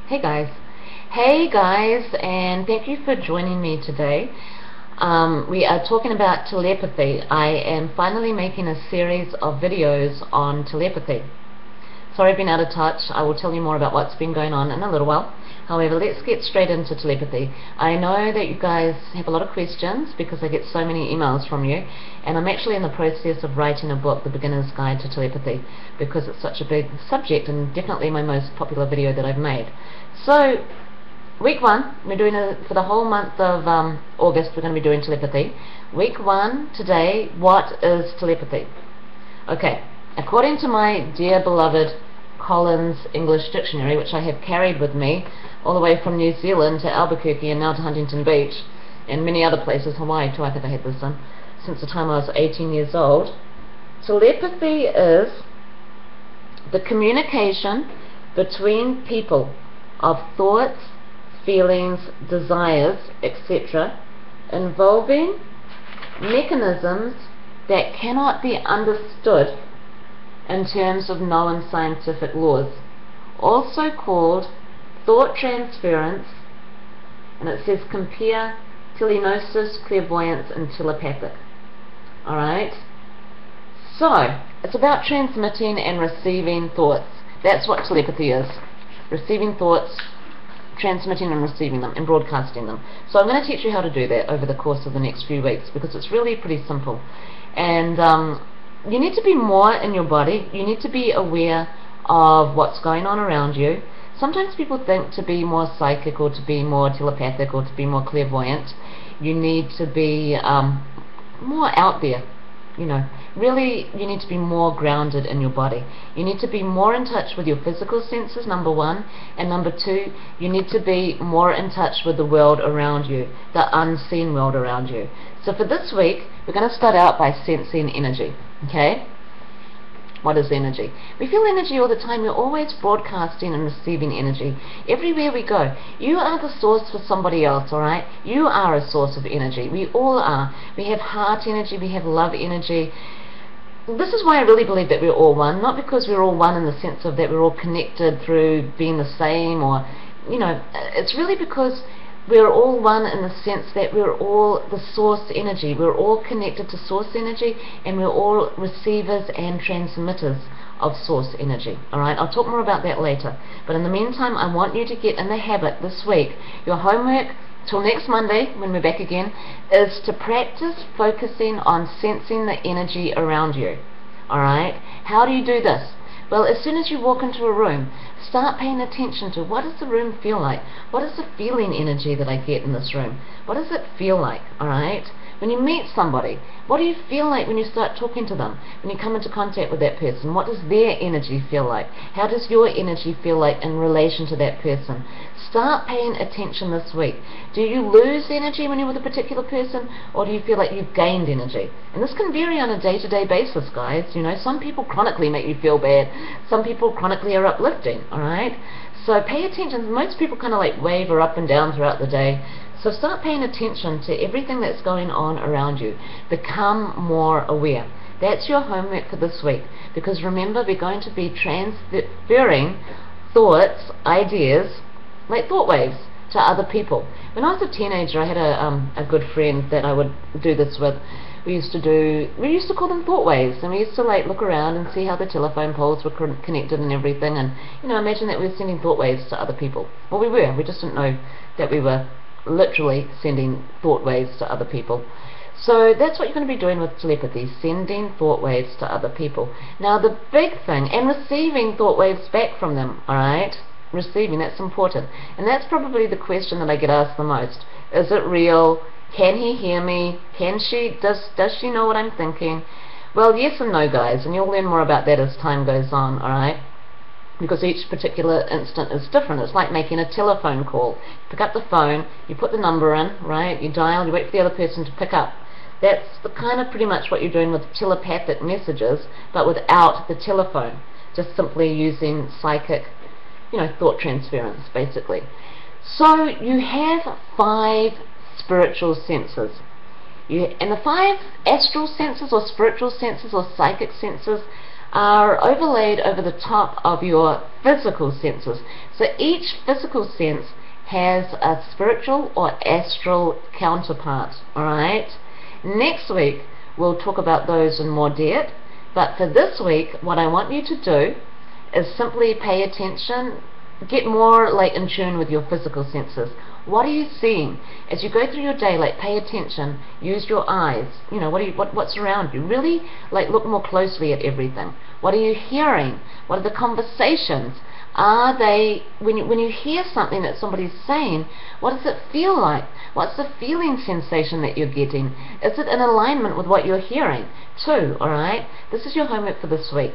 Hey guys, and thank you for joining me today. We are talking about telepathy. I am finally making a series of videos on telepathy. Sorry I've been out of touch. I will tell you more about what's been going on in a little while. However, let's get straight into telepathy. I know that you guys have a lot of questions because I get so many emails from you, and I'm actually in the process of writing a book, The Beginner's Guide to Telepathy, because it's such a big subject and definitely my most popular video that I've made. So, week 1, we're doing it for the whole month of August. We're going to be doing telepathy. Week 1 today, what is telepathy? Okay, according to my dear beloved Collins English Dictionary, which I have carried with me all the way from New Zealand to Albuquerque and now to Huntington Beach and many other places, Hawaii too, I think I had this one, since the time I was 18 years old. Telepathy is the communication between people of thoughts, feelings, desires, etc., involving mechanisms that cannot be understood in terms of known scientific laws, also called thought transference, and it says compare telenosis, clairvoyance, and telepathic. Alright? So, it's about transmitting and receiving thoughts. That's what telepathy is. Receiving thoughts, transmitting and receiving them, and broadcasting them. So I'm going to teach you how to do that over the course of the next few weeks, because it's really pretty simple. And you need to be more in your body. You need to be aware of what's going on around you. Sometimes people think to be more psychic or to be more telepathic or to be more clairvoyant, you need to be more out there. You know, really you need to be more grounded in your body. You need to be more in touch with your physical senses, number 1, and number 2, you need to be more in touch with the world around you, the unseen world around you. So for this week, we're going to start out by sensing energy. Okay? What is energy? We feel energy all the time. We're always broadcasting and receiving energy. Everywhere we go. You are the source for somebody else, alright? You are a source of energy. We all are. We have heart energy. We have love energy. This is why I really believe that we're all one. Not because we're all one in the sense of that we're all connected through being the same, or, you know, it's really because we're all one in the sense that we're all the source energy. We're all connected to source energy, and we're all receivers and transmitters of source energy. Alright, I'll talk more about that later. But in the meantime, I want you to get in the habit this week. Your homework till next Monday, when we're back again, is to practice focusing on sensing the energy around you. Alright, how do you do this? Well, as soon as you walk into a room, start paying attention to what does the room feel like? What is the feeling energy that I get in this room? What does it feel like? Alright? When you meet somebody, what do you feel like when you start talking to them? When you come into contact with that person, what does their energy feel like? How does your energy feel like in relation to that person? Start paying attention this week. Do you lose energy when you're with a particular person, or do you feel like you've gained energy? And this can vary on a day-to-day basis, guys. You know, some people chronically make you feel bad. Some people chronically are uplifting, alright? So pay attention. Most people kind of like waver up and down throughout the day. So start paying attention to everything that's going on around you. Become more aware. That's your homework for this week. Because remember, we're going to be transferring thoughts, ideas, like thought waves, to other people. When I was a teenager, I had a good friend that I would do this with. We used to call them thought waves, and we used to like look around and see how the telephone poles were connected and everything, and you know, imagine that we were sending thought waves to other people. Well, we just didn't know that we were literally sending thought waves to other people. So that's what you're going to be doing with telepathy, sending thought waves to other people. Now the big thing, and receiving thought waves back from them, alright? Receiving, that's important. And that's probably the question that I get asked the most. Is it real? Can he hear me? Does she know what I'm thinking? Well, yes and no, guys, and you'll learn more about that as time goes on, alright? Because each particular instant is different. It's like making a telephone call. You pick up the phone, you put the number in, right? You dial, you wait for the other person to pick up. That's the kind of pretty much what you're doing with telepathic messages, but without the telephone. Just simply using psychic, you know, thought transference, basically. So you have 5 spiritual senses. And the 5 astral senses or spiritual senses or psychic senses are overlaid over the top of your physical senses. So So each physical sense has a spiritual or astral counterpart. Alright? Next week we'll talk about those in more depth, but for this week what I want you to do is simply pay attention, get more like in tune with your physical senses. What are you seeing as you go through your day? Like, pay attention, use your eyes, you know, what's around you. Really like look more closely at everything. What are you hearing? What are the conversations? Are they, when you hear something that somebody's saying, what does it feel like? What's the feeling sensation that you're getting? Is it in alignment with what you're hearing too? Alright, this is your homework for this week.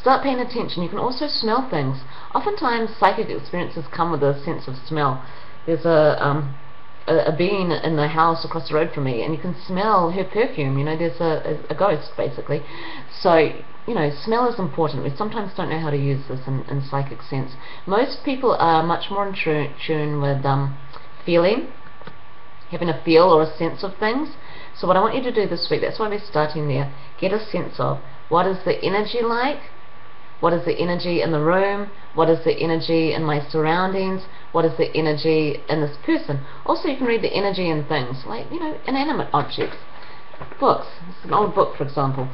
Start paying attention. You can also smell things. Oftentimes psychic experiences come with a sense of smell. There's a being in the house across the road from me, and you can smell her perfume. You know, there's a ghost basically. So, you know, smell is important. We sometimes don't know how to use this in psychic sense. Most people are much more in tune with feeling, having a feel or a sense of things. So what I want you to do this week, that's why we're starting there, get a sense of what is the energy like. What is the energy in the room? What is the energy in my surroundings? What is the energy in this person? Also, you can read the energy in things, like, you know, inanimate objects. Books. It's an old book, for example.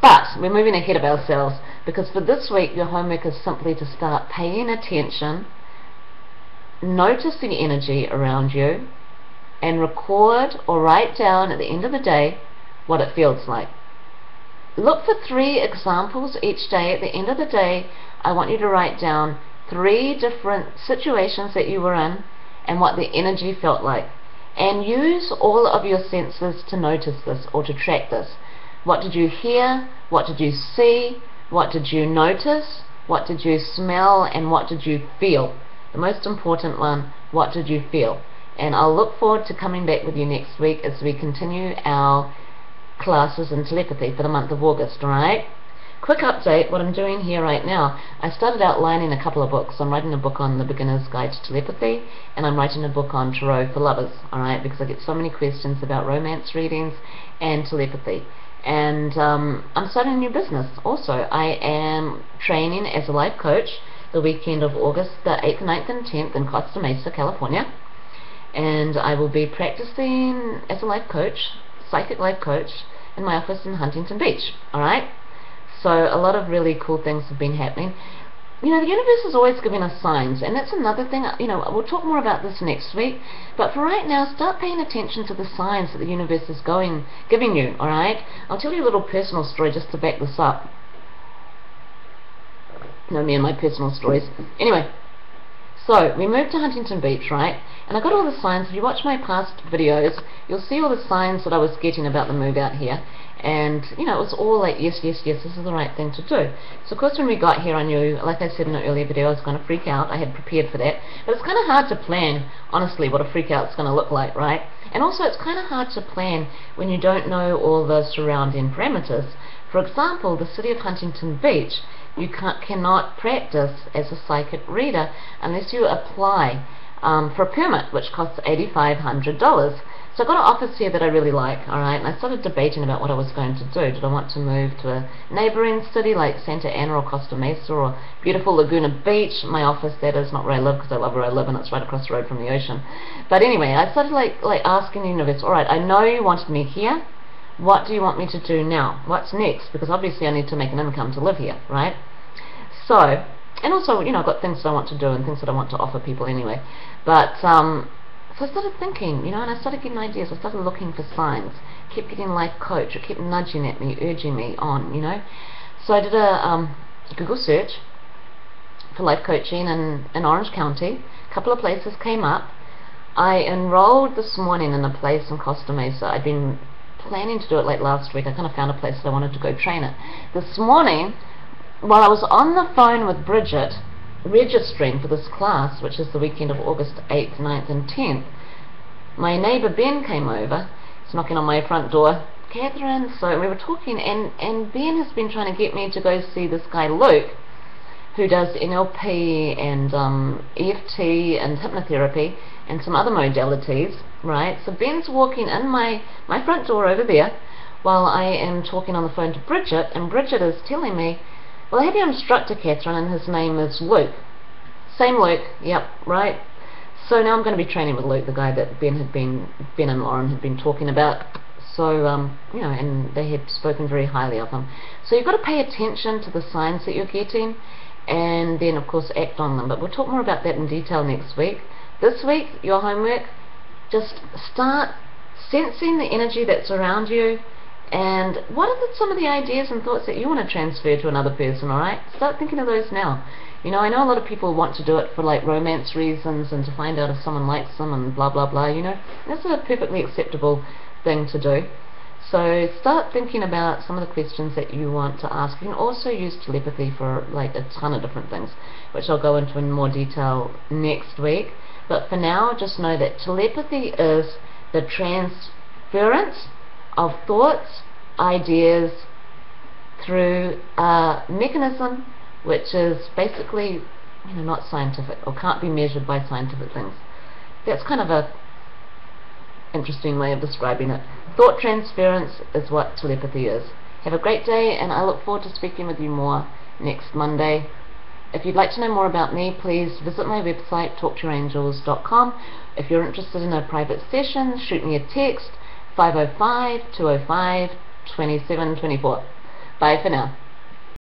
But we're moving ahead of ourselves, because for this week, your homework is simply to start paying attention, notice the energy around you, and record or write down at the end of the day what it feels like. Look for 3 examples each day. At the end of the day, I want you to write down 3 different situations that you were in and what the energy felt like. And use all of your senses to notice this or to track this. What did you hear? What did you see? What did you notice? What did you smell? And what did you feel? The most important one, what did you feel? And I'll look forward to coming back with you next week as we continue our classes in telepathy for the month of August. Alright? Quick update, what I'm doing here right now, I started outlining a couple of books. I'm writing a book on the Beginner's Guide to Telepathy, and I'm writing a book on Tarot for Lovers, alright, because I get so many questions about romance readings and telepathy. And I'm starting a new business also. I am training as a life coach the weekend of August the 8th, 9th and 10th in Costa Mesa, California, and I will be practicing as a life coach, psychic life coach, in my office in Huntington Beach. Alright? So a lot of really cool things have been happening. You know, the universe is always giving us signs, and that's another thing. You know, we'll talk more about this next week, but for right now, start paying attention to the signs that the universe is giving you. Alright? I'll tell you a little personal story just to back this up. You know me and my personal stories. Anyway, so we moved to Huntington Beach, right? And I got all the signs. If you watch my past videos, you'll see all the signs that I was getting about the move out here. And, you know, it was all like, yes, yes, yes, this is the right thing to do. So, of course, when we got here, I knew, like I said in an earlier video, I was going to freak out. I had prepared for that. But it's kind of hard to plan, honestly, what a freak out's going to look like, right? And also, it's kind of hard to plan when you don't know all the surrounding parameters. For example, the city of Huntington Beach, you cannot practice as a psychic reader unless you apply for a permit, which costs $8,500. So I got an office here that I really like, alright, and I started debating about what I was going to do. Did I want to move to a neighboring city like Santa Ana or Costa Mesa or beautiful Laguna Beach? My office, that is, not where I live, because I love where I live and it's right across the road from the ocean. But anyway, I started like asking the universe, alright, I know you wanted me here. What do you want me to do now? What's next? Because obviously I need to make an income to live here, right? So, and also, you know, I've got things that I want to do and things that I want to offer people anyway. But, so I started thinking, you know, and I started getting ideas. I started looking for signs. Kept getting life coach. It kept nudging at me, urging me on, you know. So I did a Google search for life coaching in Orange County. A couple of places came up. I enrolled this morning in a place in Costa Mesa. I'd been planning to do it late last week. I kind of found a place that I wanted to go train it. This morning, while I was on the phone with Bridget registering for this class, which is the weekend of August 8th, 9th and 10th, my neighbour Ben came over. He's knocking on my front door. Catherine, so we were talking, and Ben has been trying to get me to go see this guy Luke, who does NLP and EFT and hypnotherapy and some other modalities, right? So Ben's walking in my front door over there while I am talking on the phone to Bridget, and Bridget is telling me, well, I have your instructor, Catherine, and his name is Luke. Same Luke, yep, right. So now I'm going to be training with Luke, the guy that Ben and Lauren had been talking about. So, you know, and they had spoken very highly of him. So you've got to pay attention to the signs that you're getting, and then of course act on them. But we'll talk more about that in detail next week. This week, your homework, just start sensing the energy that's around you, and what are some of the ideas and thoughts that you want to transfer to another person, alright? Start thinking of those now. You know, I know a lot of people want to do it for like romance reasons and to find out if someone likes them and blah blah blah, you know. That's a perfectly acceptable thing to do. So start thinking about some of the questions that you want to ask. You can also use telepathy for like a ton of different things, which I'll go into in more detail next week. But for now, just know that telepathy is the transference of thoughts, ideas through a mechanism which is basically, you know, not scientific or can't be measured by scientific things. That's kind of a interesting way of describing it. Thought transference is what telepathy is. Have a great day, and I look forward to speaking with you more next Monday. If you'd like to know more about me, please visit my website, talktoyourangels.com. If you're interested in a private session, shoot me a text, 505-205-2724. Bye for now.